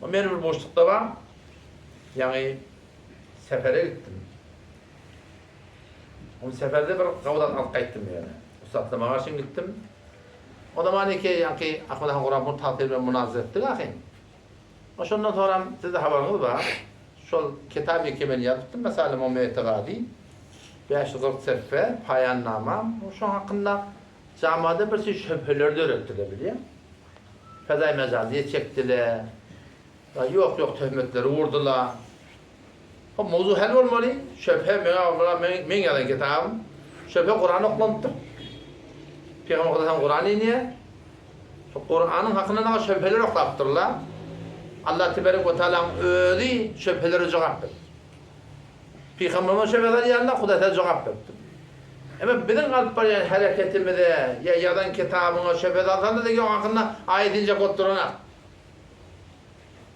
O benim bir boşlukta var. Yani sefere gittim. O seferde bir kavdan alıp kayttım yani. Ustatlığıma karşı gittim. O da bana ki akmadan Kur'an tatilme münazır ettik akın. O şundan sonra sizde haberiniz var. Şu kitab-ı kemeni yazdım. Mesela o me'tekadi. 540 sayfa payannama. Şu hakkında camada bir şey şüpheler de öğrettiler biliyor. Fezai mecaziye çektiler. Yok töhmetleri vurdular. O mevzu hal olmalı. Şüphe men yazan kitabım. Şüphe Kur'an oklandı. Peygamber Kur'an'ı niye? Kur'an'ın hakkında şüpheler oklattırlar. Allah Tebarek ve Teala'nın özü şüphelere cevap verdi. Peygamber'in şüpheler yanına Kudret'e cevap verdi. Ama bizim kalp hareketimizde ya yadan kitabına şüpheler alanda da yok hakkında ayetince kodurana.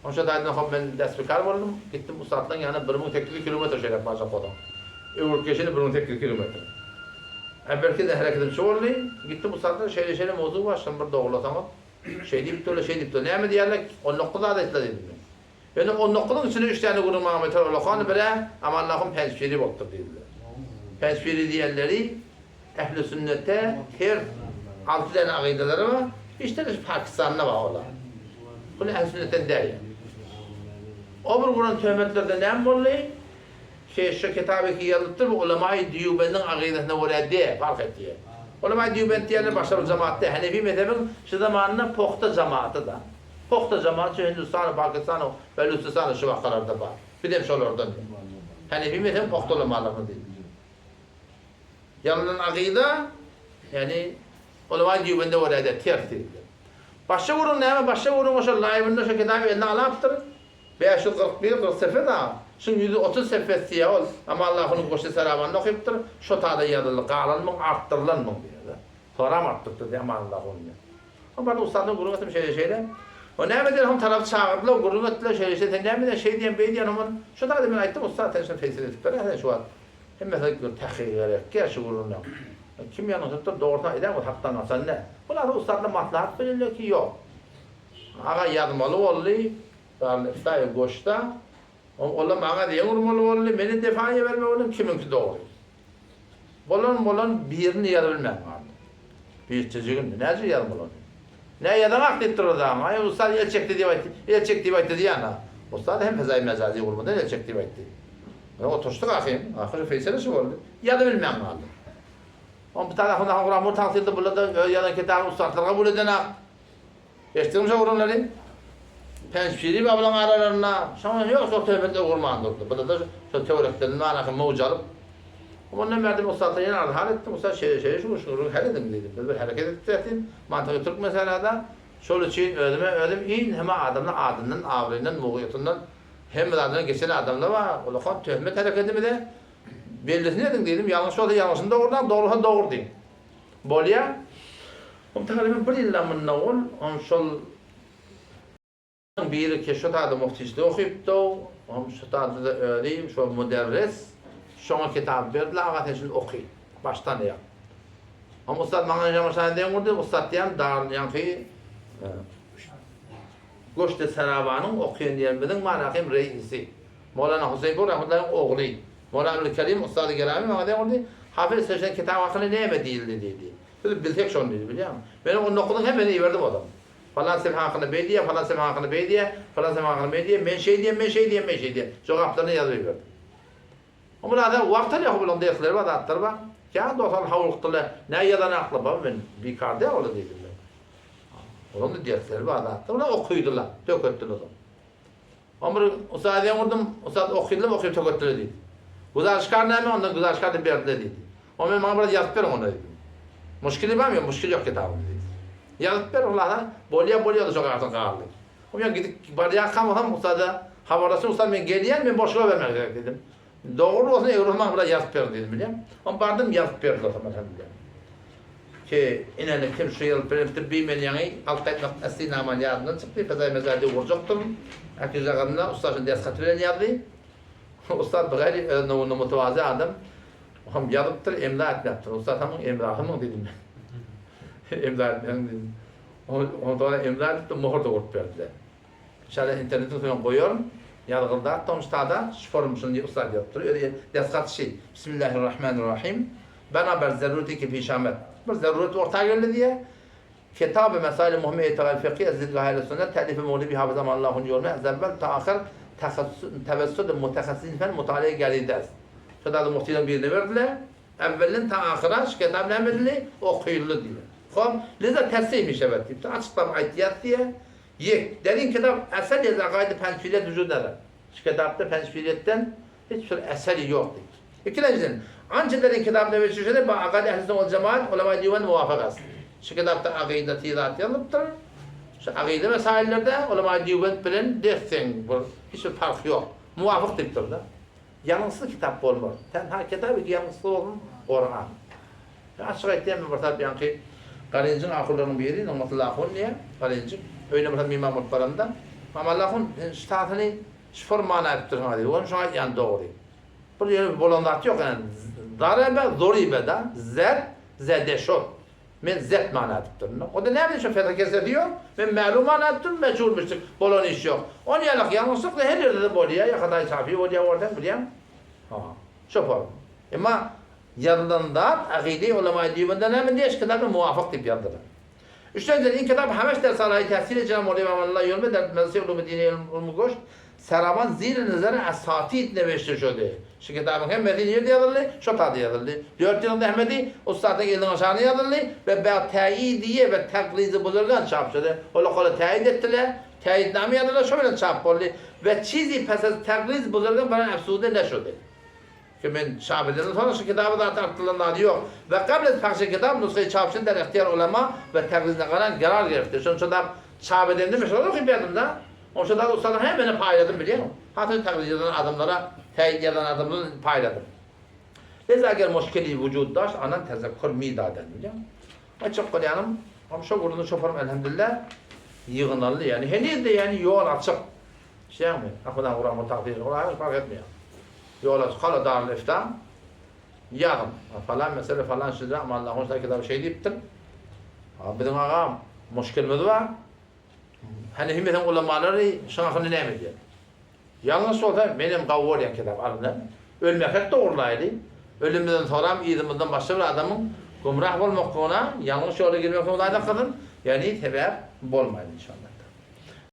Onun için ben destekar oldum. Gittim bu saatten yani 1000 kilometre şey yapmaya kodum. Ülkeşini 1000 kilometre. Belki de hareketim şu oldu. Gittim bu saatten şeyle mevzu başladım bir doğrulatamam. Şey deyip de ne mi diyerler? O noktada da ettiler dedim. Yani o noktanın içine 3 tane kurum Ahmet Allah'ın böyle aman Allah'ın pensfiri boktur dediler. Pensfiri diyenleri ehl-i sünnete her 6 tane akideleri var. İşte Pakistan'da var ola. Bunu ehl-i sünnetten der yani. O bir Kur'an töhmetlerden ne mi oldu? Şu kitabı ki yazıttır bu ulema-i Diyubend'in akidesine oraya diye fark etti. Ulema-i Diyubend diyenler başka bir cemaatte. Hanefi mezhebin şu zamanında Pokhta cemaati da. Pokhta cemaati Hindistan'ı, Pakistan'ı, Beluchistan'ı şu vakalarda var. Bir de şolardan. Hanefi mezhebin Pokhta ulemalarını değil. Yanılan akide yani ulema-i Diyubend'e oraya diye ters değil. Başka vurun ne mi? Başka vurun o şu layibinde şu kitabı eline alaktır. 541 sefer daha. Şimdi 130 sefesi ya ol. Ama Allah'ın koşu selamanını okuyuptur. Şu tadı yazılı, qalanmın, arttırılanmın diyor. Sonra mı arttırdı diye ama Allah'ın diyor. Ama ben ustadın gurur ettim şeyle. O ne mi diyor, hem tarafı çağırdılar, gurur ettiler şeyle. Ne mi diyor, şey diyen, bey diyen aman. Şu tadı ben ayıttım, ustad tenişini feysel edip böyle. Şu an. Hem mesela diyor, tehkik gerek, gel şu gururunu. Kim yanına tutup doğrudan eder mi, haktan alsan ne? Bunlar da ustadla maslahat bilirler ki yok. Ağa yazmalı oldu. İftayı koşta. Oğlum bana diye vurmalı oğlum, beni defaya verme oğlum, kiminki doğru. Bolan birini yarabilmem vardı. Bir çocuğun nece yarmalı onu? Ne yadan aklettir o zaman? Ay ustad el çekti diye bayttı diye ana. Ustad hem fezai mecazi vurmadan el çekti bayttı. Oturuştuk akıyım, akışı feyseli şu oldu. Yarabilmem vardı. On bir tarafından Kur'an-ı tahsilde burada yadan kitabı ustadlara kabul edene. Eştirmişe vurunları. Pensfiri ve ablan aralarına, sonra yok çok tevbetle vurman durdu. Burada da şu teoreklerin manakı mevcu alıp. Ondan verdim ustadla yine arada hal ettim. Ustad şu hal edin dedim. Bir hareket ettim. Mantıklı Türk meselada. Şöyle için ödüm in hem adından, avrinden, muğuyetundan hem adından geçen adamlar var. Ola töhmet hareketimi de belirtini edin dedim. Yanlış oldu yanlışında oradan doğrudan doğru diyeyim. Bolya. Takriben bir yıldan bununla ol. Bir ki şu tadı muhtisli okuyuptu, şu tadı da öyleyim, şu müderris, şuna kitap verdiler, ağatın için okuyun, baştan yap. Ama ustad bana camaşan diyen vurdu, ustad diyen darlayan ki, Goşte Saravan'ın okuyun diyen bizim manakım reisi. Mevlana Hüseyin Bey Rahmetullah'ın oğlu. Mevlana Kerim Ustad-ı Gerami bana diyen vurdu, Hafız Seçen kitap hakkında neyme değildi dedi. Biz bilsek şunu dedi biliyor musun? Benim onun okudum hemen iyi verdim adam. Falan sefer hakkında bey diye, falan sefer hakkında bey diye, falan sefer hakkında bey diye, ben şey diye. Cevaplarını yazıverdim. Ama burada vakti yok bulan dersler var, atlar var. Ya dostlar havluqtılar, ne yadan aklı var, ben bir kardeş oğlu dedim ben. Onun da dersleri var, atlar. Onlar okuydular, tököttüler. Ama ustadiye vurdum, ustad okuyup tököttüler dedi. Güzel çıkar ne mi, ondan güzel çıkar da verdiler dedi. Ama ben bana burada yazıp verim ona dedim. Muşkili var mı? Muşkil yok kitabım dedi. Yazıp ver Allah'tan, bolya da çok artık kaldı. O yüzden gidip bariya kalmadan ustada havarlasın, ustad ben geliyen ben boşluğa vermek gerek dedim. Doğru olsun Evrullah burada yazıp ver dedim biliyorum. Ama bardım yazıp verdi o zaman biliyorum. Ki inanın kim şu yıl bir milyonu alt etmek asli ameliyatından çıktı. Fezai mezarda vuracaktır. Akıcı ağamda ustadın ders katılan yazdı. Ustad gayri mütevazi adam. Hem yazıptır, emla etmektir. Ustad hamın emrahımın dedim ben. Emla etmektir dedim. Ondan emla edip de muhur da vurup verdiler. İnşallah internetin sonra koyuyorum. Yazgılda, tam ustada, şiformuşsun diye ustad yaptırıyor. Öyle deskat şey. Bismillahirrahmanirrahim. Beraber zerureti ki pişamet. Bir zeruret ortaya geldi diye. Kitab-ı Mesail-i Muhammed-i Tegal Fiqhi Zilgâh Ehl-i Sünnet Telifi Mevlevi Hafızam Allah'ın yoluna evvel ta ahir tevessüd-i mutehassisin fen mutaliye gelidez. Şurada da muhtemelen birini verdiler. Evvelin ta ahira şu kitab ne verdiler? Okuyuldu diye. Liza teslimmiş evet deyip açıklama aydiyat diye. Derin kitap eser yazar gaydi pençfiliyet vücud eder. Şu kitapta pençfiliyetten hiçbir eseri yok değil. İkinciden, ancak derin kitabda ve şüşede bu akad ehl-i ol cemaat ulema-i divan muvafık aslında. Şu kitapta akide tirat yazılıptır. Şu akide mesaillerde ulema-i divan bilen dersin. Hiçbir fark yok. Muvafık tiptir da. Yanlışlı kitap olmaz. Tenha kitabı ki yanlışlı olun Kur'an. Açık ettiğim bir vartat yani ki Galincin akıllarının biri, Allah'ın niye? Galincin. Öyle bir mimam mutlarında. Ama Allah'ın şitatını şifor mana ettir. Onun şu an yani doğru. Bir bolandat yok yani. Darebe, zoribe da, zede şok. Men zet mana ettir. O da ne bileyim fedakese diyor. Ben malum mana ettim, meçhulmuştur. Bolon iş yok. Onun yalık yanlışlıkla her yerde de boluyor. Ya kadar safi oluyor oradan biliyorum. Şoför. Ama yazılanlar, akide ulema-i divandan hemen diye kitabı muvafık tip yazdılar. Üçüncü in kitap hemeş der salayı tahsil cenab-ı Allah yolunda der mezhep ulum dini ulum goş seravan zir nazar asatit neveştir şöyle. Şu kitabın hem Medine'ye yazıldı, şu tadı yazıldı. 4 yılında Ahmedi ustadın elinin aşağına yazıldı ve tayyidiye ve taklizi buzurgan çap şöyle. Ola kola tayid ettiler. Tayidname yazdılar şöyle çap oldu ve çizi pes az takliz buzurgan bana efsude ne şöyle. Ki men şabedenin sonra şu kitabı da tartılanlar yok. Ve kablet fakşi kitap nuskayı çapşın der ihtiyar ulema ve takrizine kalan karar gerifti. Şunun şurada şabedeninde mesela okuyup yadım da. O şurada ustadan hemen payladım biliyor musun? Hatta takriz eden adamlara, teyit eden adamları payladım. Leza eğer müşkili vücuddaş, anan tezekkür midaden biliyor musun? Açık kılyanım, ama şu kurduğunu şoförüm elhamdülillah yığınalı yani. Henüz de yani yol açık. Şey mi? Akıdan kuramı takdir, fark etmiyor. Yol açık, hala darlı iftam. Yarım, falan mesele falan şeyler ama Allah'ın kitabı şey deyiptim. Bizim ağam, müşkilimiz var. Hani himmetin ulemaları şanakını ne mi diyor? Yalnız olsa benim kavvolayan kitap alınır. Ölmek doğrulaydı. Ölümünden sonra idimizden başka bir adamın gumrah olmak ona, yanlış yola girmek olaydı kadın. Yani sebep olmaydı inşallah.